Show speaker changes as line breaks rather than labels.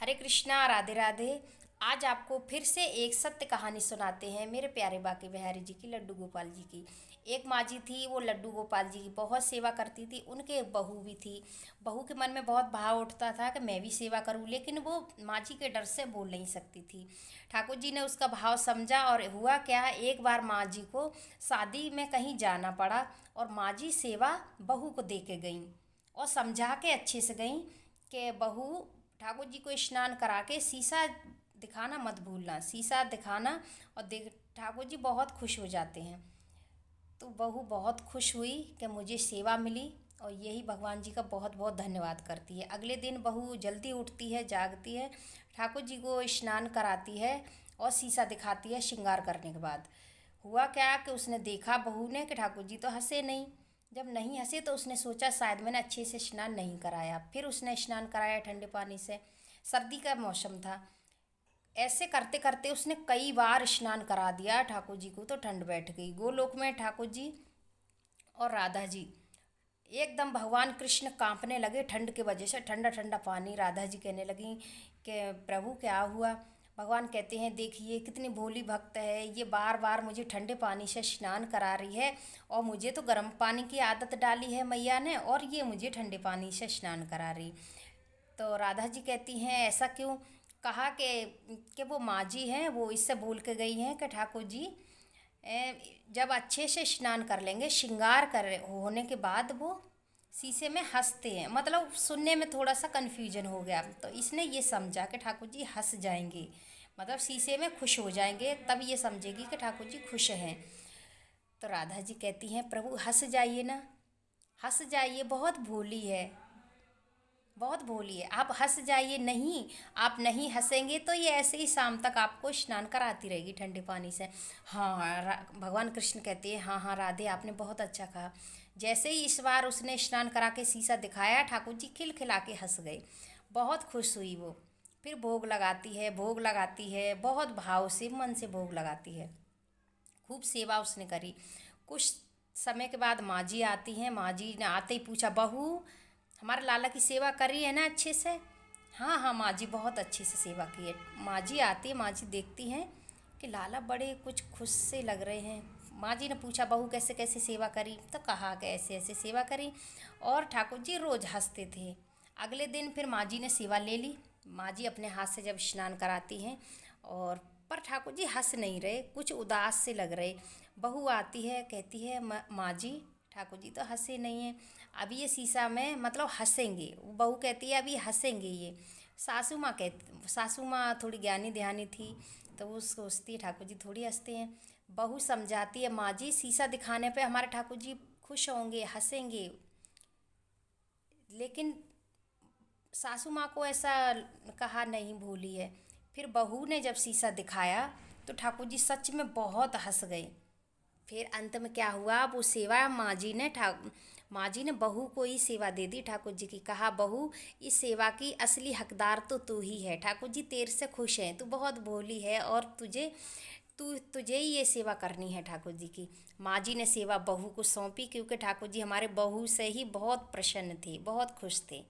हरे कृष्णा, राधे राधे। आज आपको फिर से एक सत्य कहानी सुनाते हैं मेरे प्यारे बांके बिहारी जी की, लड्डू गोपाल जी की। एक माँ जी थी, वो लड्डू गोपाल जी की बहुत सेवा करती थी। उनके एक बहू भी थी। बहू के मन में बहुत भाव उठता था कि मैं भी सेवा करूं, लेकिन वो माँ जी के डर से बोल नहीं सकती थी। ठाकुर जी ने उसका भाव समझा और हुआ क्या, एक बार माँ जी को शादी में कहीं जाना पड़ा और माँ जी सेवा बहू को दे के गईं और समझा के अच्छे से गईं कि बहू, ठाकुर जी को स्नान करा के शीशा दिखाना मत भूलना, शीशा दिखाना। और देख, ठाकुर जी बहुत खुश हो जाते हैं। तो बहू बहुत खुश हुई कि मुझे सेवा मिली और यही भगवान जी का बहुत बहुत धन्यवाद करती है। अगले दिन बहू जल्दी उठती है, जागती है, ठाकुर जी को स्नान कराती है और शीशा दिखाती है श्रृंगार करने के बाद। हुआ क्या कि उसने देखा बहू ने कि ठाकुर जी तो हंसे नहीं। जब नहीं हंसे तो उसने सोचा शायद मैंने अच्छे से स्नान नहीं कराया। फिर उसने स्नान कराया ठंडे पानी से। सर्दी का मौसम था। ऐसे करते करते उसने कई बार स्नान करा दिया ठाकुर जी को, तो ठंड बैठ गई। गोलोक में ठाकुर जी और राधा जी एकदम, भगवान कृष्ण कांपने लगे ठंड की वजह से। ठंडा ठंडा पानी, राधा जी कहने लगी कि प्रभु क्या हुआ। भगवान कहते हैं देखिए कितनी भोली भक्त है, ये बार बार मुझे ठंडे पानी से स्नान करा रही है और मुझे तो गर्म पानी की आदत डाली है मैया ने, और ये मुझे ठंडे पानी से स्नान करा रही। तो राधा जी कहती हैं ऐसा क्यों। कहा कि वो माँ जी हैं, वो इससे बोल के गई हैं कि ठाकुर जी जब अच्छे से स्नान कर लेंगे, श्रृंगार कर होने के बाद वो शीशे में हंसते हैं। मतलब सुनने में थोड़ा सा कन्फ्यूजन हो गया, तो इसने ये समझा कि ठाकुर जी हंस जाएंगे, मतलब शीशे में खुश हो जाएंगे, तब ये समझेगी कि ठाकुर जी खुश हैं। तो राधा जी कहती हैं प्रभु हंस जाइए ना, हंस जाइए, बहुत भोली है, बहुत भोली है, आप हंस जाइए। नहीं, आप नहीं हंसेंगे तो ये ऐसे ही शाम तक आपको स्नान कराती रहेगी ठंडे पानी से। हाँ हाँ, भगवान कृष्ण कहते हैं हाँ हाँ राधे, आपने बहुत अच्छा कहा। जैसे ही इस बार उसने स्नान करा के शीशा दिखाया, ठाकुर जी खिलखिला के हंस गए। बहुत खुश हुई वो। फिर भोग लगाती है, भोग लगाती है, बहुत भाव से मन से भोग लगाती है। खूब सेवा उसने करी। कुछ समय के बाद माँ जी आती हैं। माँ जी ने आते ही पूछा, बहू हमारे लाला की सेवा कर रही है ना अच्छे से। हाँ हाँ माँ जी, बहुत अच्छे से सेवा की है। माँ जी आती है, माँ जी देखती हैं कि लाला बड़े कुछ खुश से लग रहे हैं। माँ जी ने पूछा बहू कैसे कैसे सेवा करी, तो कहा कि ऐसे ऐसे सेवा करी। और ठाकुर जी रोज़ हंसते थे। अगले दिन फिर माँ जी ने सेवा ले ली। माँ जी अपने हाथ से जब स्नान कराती हैं, और पर ठाकुर जी हंस नहीं रहे, कुछ उदास से लग रहे। बहू आती है, कहती है माँ जी ठाकुर जी तो हंसे नहीं हैं, अब ये शीशा में मतलब हंसेंगे। वो बहू कहती है अभी हंसेंगे ये। सासू माँ थोड़ी ज्ञानी ध्यानी थी, तो वो सोचती है ठाकुर जी थोड़ी हंसते हैं। बहू समझाती है माँ जी शीशा दिखाने पे हमारे ठाकुर जी खुश होंगे, हंसेंगे। लेकिन सासू माँ को ऐसा कहा नहीं भूली है। फिर बहू ने जब शीशा दिखाया तो ठाकुर जी सच में बहुत हंस गए। फिर अंत में क्या हुआ, वो सेवा माँ जी ने बहू को ही सेवा दे दी ठाकुर जी की। कहा बहू, इस सेवा की असली हकदार तो तू ही है, ठाकुर जी तेरे से खुश हैं, तू बहुत भोली है और तुझे ही ये सेवा करनी है ठाकुर जी की। माँ जी ने सेवा बहू को सौंपी, क्योंकि ठाकुर जी हमारे बहू से ही बहुत प्रसन्न थे, बहुत खुश थे।